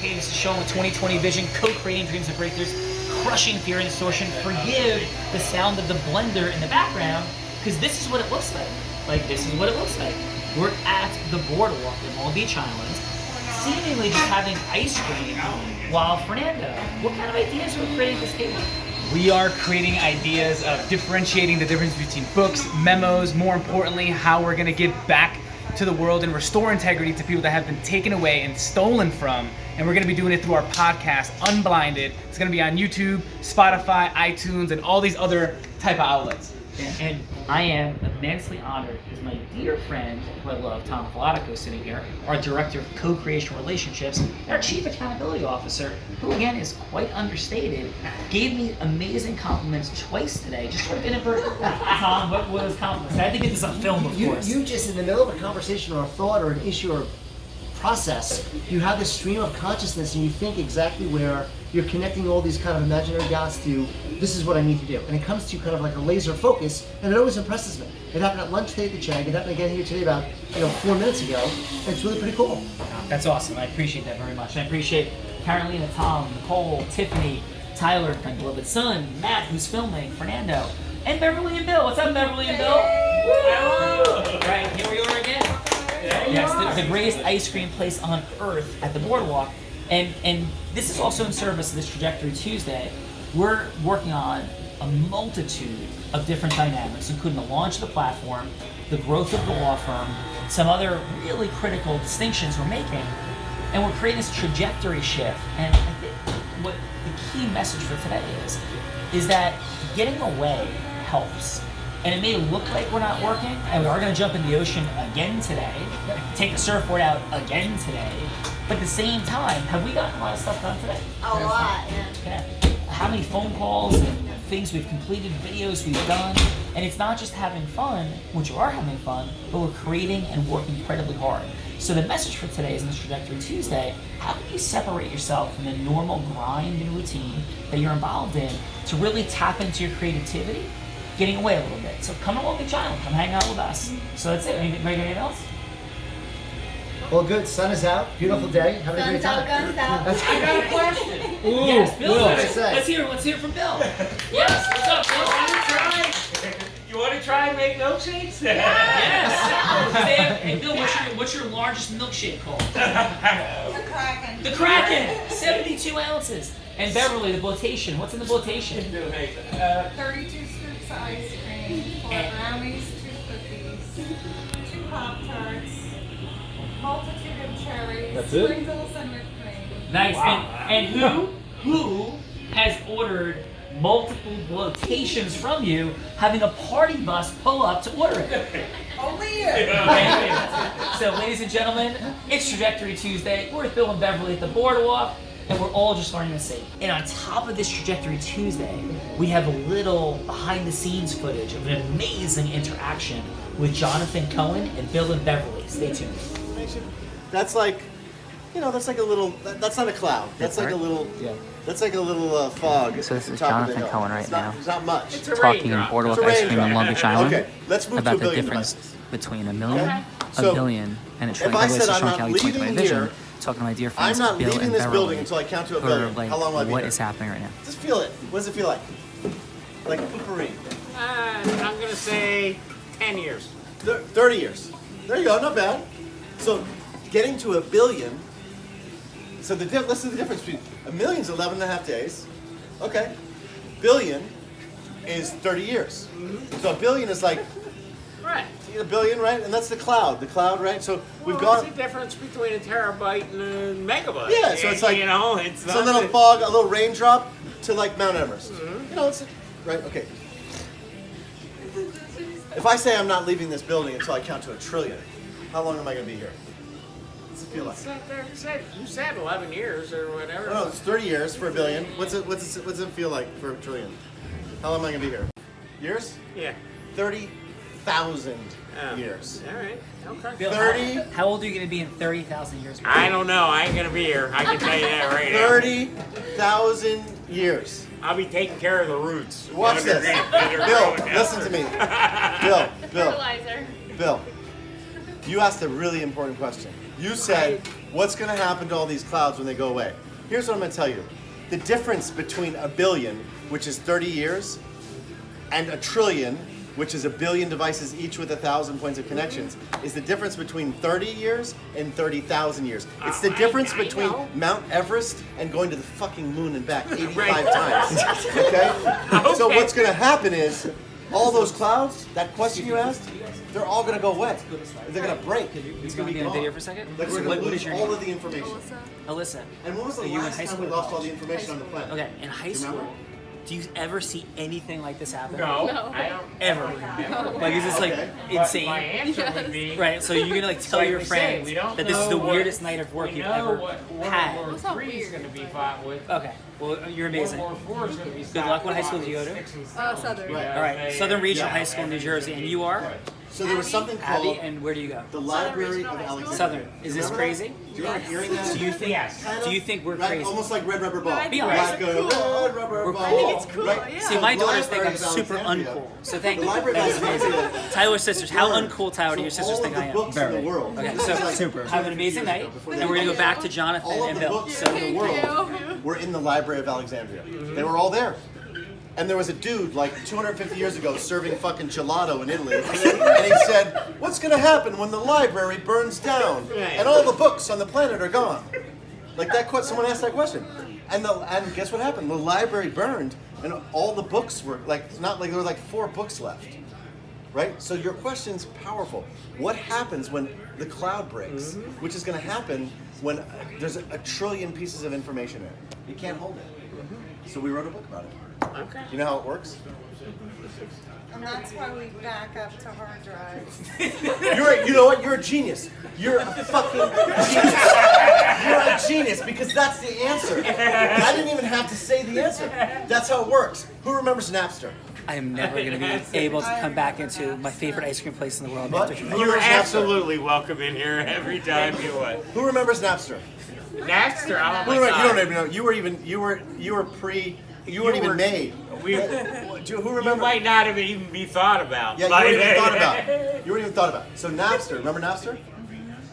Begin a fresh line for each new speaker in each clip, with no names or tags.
hey, this is Sean with 2020 Vision, co-creating dreams and breakthroughs, crushing fear and distortion. Forgive the sound of the blender in the background, because this is what it looks like. This is what it looks like. We're at the boardwalk in Long Beach Island, seemingly just having ice cream, while Fernando, what kind of ideas are we creating at this table?
We are creating ideas of differentiating the difference between books, memos, more importantly, how we're going to give back to the world and restore integrity to people that have been taken away and stolen from. And we're going to be doing it through our podcast, Unblinded. It's going to be on YouTube, Spotify, iTunes, and all these other type of outlets.
And I am immensely honored because my dear friend, who I love, Tom Filatico, sitting here, our Director of Co-Creation Relationships, and our Chief Accountability Officer, who again is quite understated, gave me amazing compliments twice today. Just sort of inadvertent. Tom, what were those compliments? I had to get this on film, of course.
You just, in the middle of a conversation or a thought or an issue or process, you have this stream of consciousness and you think exactly where you're connecting all these kind of imaginary dots to, this is what I need to do. And it comes to you kind of like a laser focus, and it always impresses me. It happened at lunch today at the Chag. It happened again here today about 4 minutes ago. And it's really pretty cool.
That's awesome. I appreciate that very much. And I appreciate Carolina, Tom, Nicole, Tiffany, Tyler, my beloved son, Matt, who's filming, Fernando, and Beverly and Bill. What's up, Beverly and Bill? Hello. Right, here we are again. Yes, the greatest ice cream place on earth at the boardwalk. And this is also in service of this Trajectory Tuesday. We're working on a multitude of different dynamics, including the launch of the platform, the growth of the law firm, some other really critical distinctions we're making, and we're creating this trajectory shift. And I think what the key message for today is that getting away helps. And it may look like we're not working, and we are going to jump in the ocean again today, take the surfboard out again today, but at the same time, have we gotten a lot of stuff done today?
A lot, yeah.
Okay. How many phone calls and things we've completed, videos we've done, and it's not just having fun, which we are having fun, but we're creating and working incredibly hard. So the message for today is in this Trajectory Tuesday, how can you separate yourself from the normal grind and routine that you're involved in to really tap into your creativity, getting away a little bit. So come along the channel, come hang out with us. So that's it. Anything else?
Well, good. Sun is out. Beautiful day. Having a great
Guns out,
time.
guns out.
I got a question.
Yes, Bill.
Will.
Let's hear from Bill. Yes, what's up, Bill?
You want to try and make milkshakes?
Yes. Hey, Bill, what's your largest milkshake called?
The Kraken.
The Kraken, 72 ounces. And Beverly, the blotation. What's in the blotation?
32 scoops of ice cream, 4 brownies, 2 cookies, 2 Pop-Tarts, multitude of cherries,
That's it?
sprinkles, and whipped cream.
Nice. And who has ordered multiple blotations from you, having a party bus pull up to order it?
Only you.
Thank you. So, ladies and gentlemen, it's Trajectory Tuesday. We're with Bill and Beverly at the boardwalk, and we're all just learning to sing. And on top of this Trajectory Tuesday, we have a little behind-the-scenes footage of an amazing interaction with Jonathan Cohen and Bill and Beverly. Stay tuned.
That's like, that's like a little. That's not a cloud. That's like a little.
Yeah.
That's like a little fog.
So this is
top of
Jonathan
the hill.
Cohen right
It's not,
now.
It's not much.
It's a
Talking
raindrop.
boardwalk
It's a
ice cream in
raindrop.
Long Beach Island
Okay, let's move
about
to a
the
billion
difference
devices.
between a million,
Okay?
a
So,
billion, and a
if
trillion.
I
By the way,
said
this is
I'm
Sean
not
Callagy,
leaving
2020 Vision,
here,
talking to my dear
I'm
friends
not
Bill
leaving
and
this
Beverly,
building until I count to a
who are
billion.
like,
How long will I be
what
here?
is happening right now?
Just feel it. What does it feel like? Like poopery.
I'm going to say 10 years.
30 years. There you go. Not bad. So, getting to a billion. So listen to the difference between a million's 11 and a half days. Okay. Billion is 30 years. So a billion is like
Right.
a billion, right? And that's the cloud. The cloud, right? So we've
What's
got
the difference between a terabyte and a megabyte?
Yeah, so it's like,
it's
it's
not
a little
the-
fog, a little raindrop to like Mount Everest. It's right. Okay. If I say I'm not leaving this building until I count to a trillion, how long am I going to be here? What's it feel like?
You said 11 years or whatever.
No, it's 30 years for a billion. What's it feel like for a trillion? How long am I going to be here? Years?
Yeah.
30,000 years.
All right. Okay.
Bill,
30.
How old are you going to be in 30,000 years?
I don't know. I ain't going to be here. I can tell you that right now.
30,000 years.
I'll be taking care of the roots.
Watch this.
underneath that are
Bill,
growing down.
listen to me. Bill. Bill, you asked a really important question. You said what's going to happen to all these clouds when they go away? Here's what I'm going to tell you. The difference between a billion, which is 30 years, and a trillion, which is a billion devices each with 1,000 points of connections, is the difference between 30 years and 30,000 years. It's the difference between Mount Everest and going to the fucking moon and back 85 times. Okay? So what's going to happen is, all those clouds, that question you asked, they're all going to go away. They're going to break. It's going to be
Get a video
gone.
for a second?
Like we're
What
going to
is
lose
your
all
name?
of the information.
Alyssa.
And when was the
Are you in
last
high
time
school
we
or
lost all
college?
the information on the planet?
Okay, in high
Do you
school,
remember?
do you ever see anything like this happen?
No,
No.
I don't.
Ever. Like, is this like
Okay.
But
insane?
my answer would be.
Right, so you're gonna like tell
like
your
we said,
friends
we don't
that this is the
know what-
weirdest night of work
we
you've
know
ever
what
had.
World
That's
War
not
III is
weird.
going to be fought with.
Okay, well, you're amazing.
World War IV is going to be
Good luck. What high school did you go to?
Southern.
All right, Southern Regional High School in New Jersey, and you are
So there was something called
Abby, and where do you go?
the Library of Alexandria.
Southern. Is this
Remember
crazy?
that? Do you remember hearing that?
Do you think?
Yes.
Do you think we're
Right,
crazy?
almost like Red Rubber Ball.
Be honest.
Like Red Rubber
We're
Ball.
cool. I think
it's cool,
Right?
yeah.
See, my
The
daughters think I'm
Library of
super
Alexandria.
uncool. So thank
The
you.
Library of
That was amazing.
Alexandria.
Tyler's sisters, how
Learn.
uncool, Tyler, do your
So
sisters
all
think
of
I
the
am?
books in the world.
Okay,
This
so
is like
super. Have an amazing night,
before
and
they
we're gonna go
were
back to Jonathan
all of
and
the
Bill.
books in the world were in the Library of Alexandria. They were all there. And there was a dude like 250 years ago serving fucking gelato in Italy, and he said, "What's going to happen when the library burns down and all the books on the planet are gone?" Like that. Someone asked that question, and guess what happened? The library burned, and all the books were like not like there were like 4 books left. Right? So your question's powerful. What happens when the cloud breaks? Which is going to happen when there's a trillion pieces of information in it. You can't hold it. So we wrote a book about it.
Okay.
You know how it works?
And that's why we back up to hard drives.
You know what? You're a genius. You're a fucking genius. You're a genius because that's the answer. I didn't even have to say the answer. That's how it works. Who remembers Napster?
I am never going to be able to come back into my favorite ice cream place in the world.
What?
after
Who
You're
remembers Napster?
absolutely welcome in here every time you want.
Who remembers Napster?
Napster, oh
Who
my
remember, you
God.
don't even know. You weren't even made.
We,
Who
you
remember?
might not have even be thought about.
Yeah, you weren't even thought about. You weren't even thought about. So Napster, remember Napster?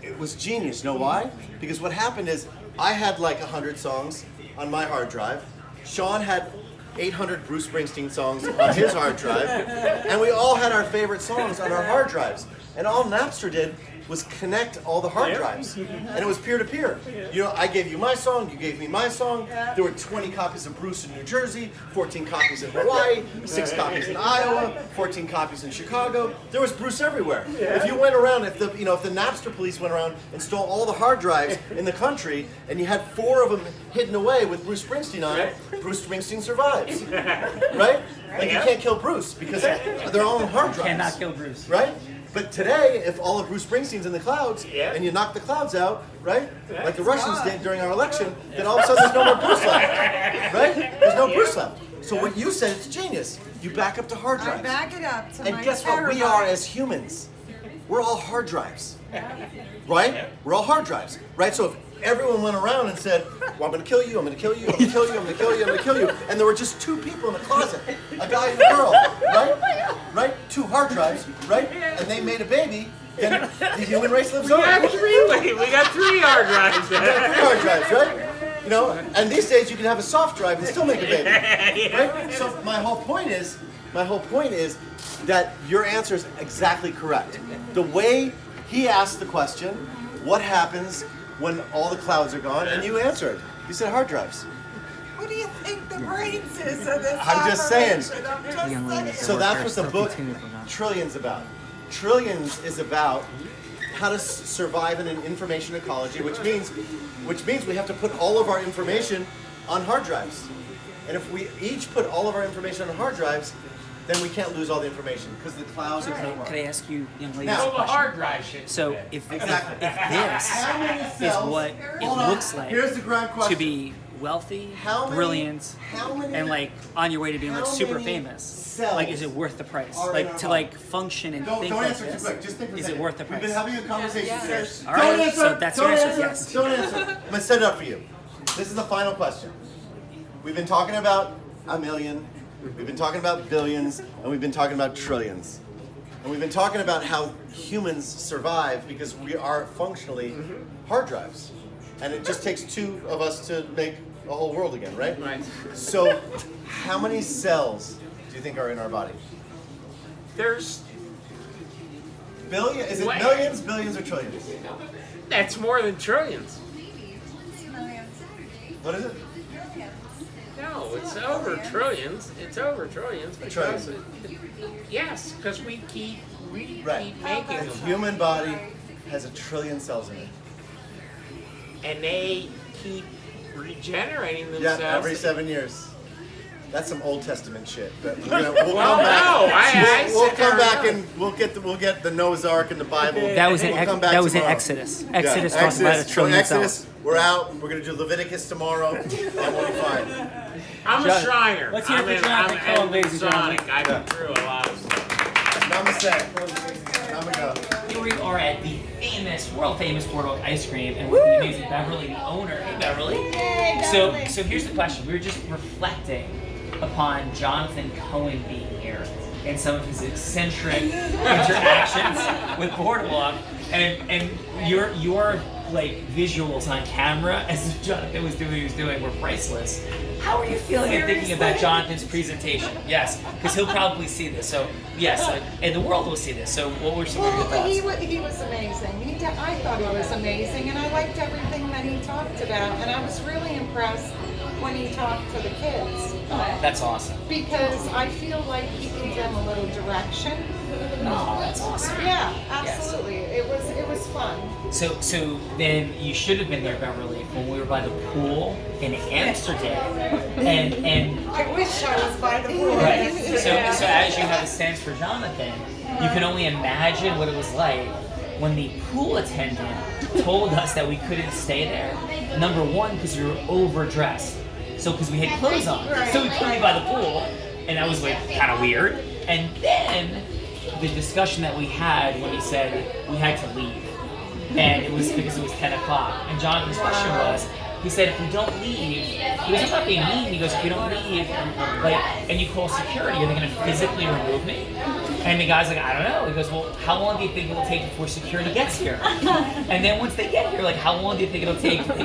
It was genius. You know why? Because what happened is I had like 100 songs on my hard drive. Sean had 800 Bruce Springsteen songs on his hard drive, and we all had our favorite songs on our hard drives. And all Napster did was connect all the hard drives, and it was peer to peer. You know, I gave you my song, you gave me my song. There were 20 copies of Bruce in New Jersey, 14 copies in Hawaii, 6 copies in Iowa, 14 copies in Chicago. There was Bruce everywhere. If you went around, if the Napster police went around and stole all the hard drives in the country, and you had 4 of them hidden away with Bruce Springsteen on it, Bruce Springsteen survives, right? Like you can't kill Bruce because they're all on hard drives.
Cannot kill Bruce.
Right? But today, if all of Bruce Springsteen's in the clouds, and you knock the clouds out, right? Like the Russians did during our election, then all of a sudden there's no more Bruce left, right? There's no Bruce left. So what you said is genius. You back up to hard
I
drives.
back it up to
And
my
guess what we
terabyte.
are as humans? We're all hard drives, right? We're all hard drives, right? So if everyone went around and said, well, I'm going to kill you, I'm going to kill you, I'm going to kill you, I'm going to kill you, I'm going to kill you, and there were just 2 people in a closet, a guy and a girl, right? Right? 2 hard drives, right? And they made a baby, then the human race lives on.
We got 3 hard drives.
3 hard drives, right? You know, and these days you can have a soft drive and still make a baby, right? So my whole point is that your answer is exactly correct. The way he asked the question, what happens when all the clouds are gone, and you answered. You said hard drives.
What do you think the brains is of this
I'm just saying.
operation? I'm just saying.
So that's what the book Trillions about. Trillions is about how to survive in an information ecology, which means we have to put all of our information on hard drives. And if we each put all of our information on hard drives, then we can't lose all the information because the clouds are coming.
Could I ask you, young ladies,
Now-
a
So the
question?
hard drive shit.
So if
Exactly.
this
How many
is
cells?
what it
Hold on.
looks like
Here's the ground question.
to be wealthy,
How many-
brilliant,
how many-
and like on your way to being like
how
super
many
famous,
cells
like is it worth the price?
are in
Like
our
to
body?
like function and
Don't
think like
answer too
this?
quick. Just think for a
Is it
second.
worth the
We've
price?
been having a conversation today.
All right,
Don't answer.
so that's
Don't
your answer,
answer.
yes.
Don't answer. I'm gonna set it up for you. This is the final question. We've been talking about a million. We've been talking about billions, and we've been talking about trillions. And we've been talking about how humans survive because we are functionally hard drives. and it just takes two of us to make a whole world again, right?
Right.
So, how many cells do you think are in our body?
There's
Billion? Is it
Wait.
millions, billions, or trillions?
that's more than trillions.
What is it?
No, it's over trillions. It's over trillions because
trillion.
yes, because we keep
Right.
making
The
them,
human body has 1 trillion cells in it.
and they keep regenerating
Yeah,
themselves.
every 7 years. That's some Old Testament shit. But we'll
Well,
come back.
no, I
We'll
said
come
there
back
are
and we'll get the Noah's Ark and the Bible.
That was in
We'll come back
that was in
tomorrow.
Exodus.
Yeah,
Exodus talks about a
Exodus.
trillion
Exodus.
cells.
We're out. We're gonna do Leviticus tomorrow, and we'll be fine.
I'm a
John-
Shriner.
let's hear it
I'm
for
in,
Jonathan
I'm
Cohen,
in
ladies and gentlemen.
Sonic. I've been through a lot of stuff.
Namaste. Namago.
Here we are at the world famous Boardwalk Ice Cream, and with the amazing Beverly, the owner. Hey, Beverly. So here's the question. We were just reflecting upon Jonathan Cohen being here and some of his eccentric interactions with Boardwalk, and your like visuals on camera as Jonathan was doing what he was doing were priceless. How are you feeling and thinking about Jonathan's presentation? Yes, because he'll probably see this. So yes, and the world will see this. So what were some of your
Well,
thoughts?
he was amazing. I thought he was amazing, and I liked everything that he talked about. And I was really impressed when he talked to the kids,
That's awesome.
because I feel like he gave them a little direction.
Oh, that's awesome.
Yeah, absolutely. It was fun.
So then you should have been there, Beverly, when we were by the pool in Amsterdam, and
I wish I was by the pool.
right. So as you have a sense for Jonathan, you can only imagine what it was like when the pool attendant told us that we couldn't stay there. Number one, because we were overdressed. So because we had clothes on, so we couldn't be by the pool, and that was like kind of weird. And then the discussion that we had when he said we had to leave, and it was because it was 10 o'clock. And Jonathan's question was, he said, if we don't leave, he goes, I'm not being mean. He goes, if we don't leave, like, and you call security, are they going to physically remove me? And the guy's like, I don't know. He goes, well, how long do you think it'll take before security gets here? And then once they get here, like, how long do you think it'll take before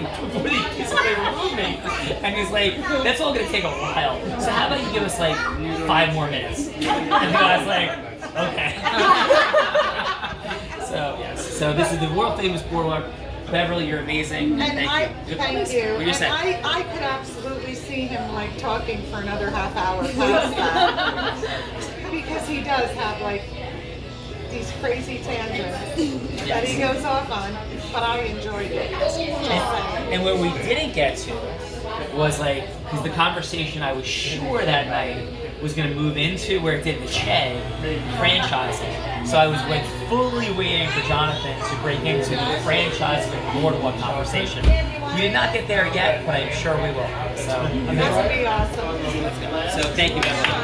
they physically remove me? And he's like, that's all going to take a while. So how about you give us like 5 more minutes? And the guy's like, okay. So yes, so this is the world famous Boardwalk. Beverly, you're amazing.
And thank you.
What you
And
say?
I could absolutely see him like talking for another half hour past that. Because he does have like these crazy tangents that he goes off on, but I enjoyed it. Just saying.
And what we didn't get to was like, because the conversation I was sure that night was going to move into where it did the Che franchising. So I was like fully waiting for Jonathan to break into the franchising and Boardwalk conversation. We did not get there yet, but I'm sure we will. So,
That would be awesome.
so thank you, Beverly.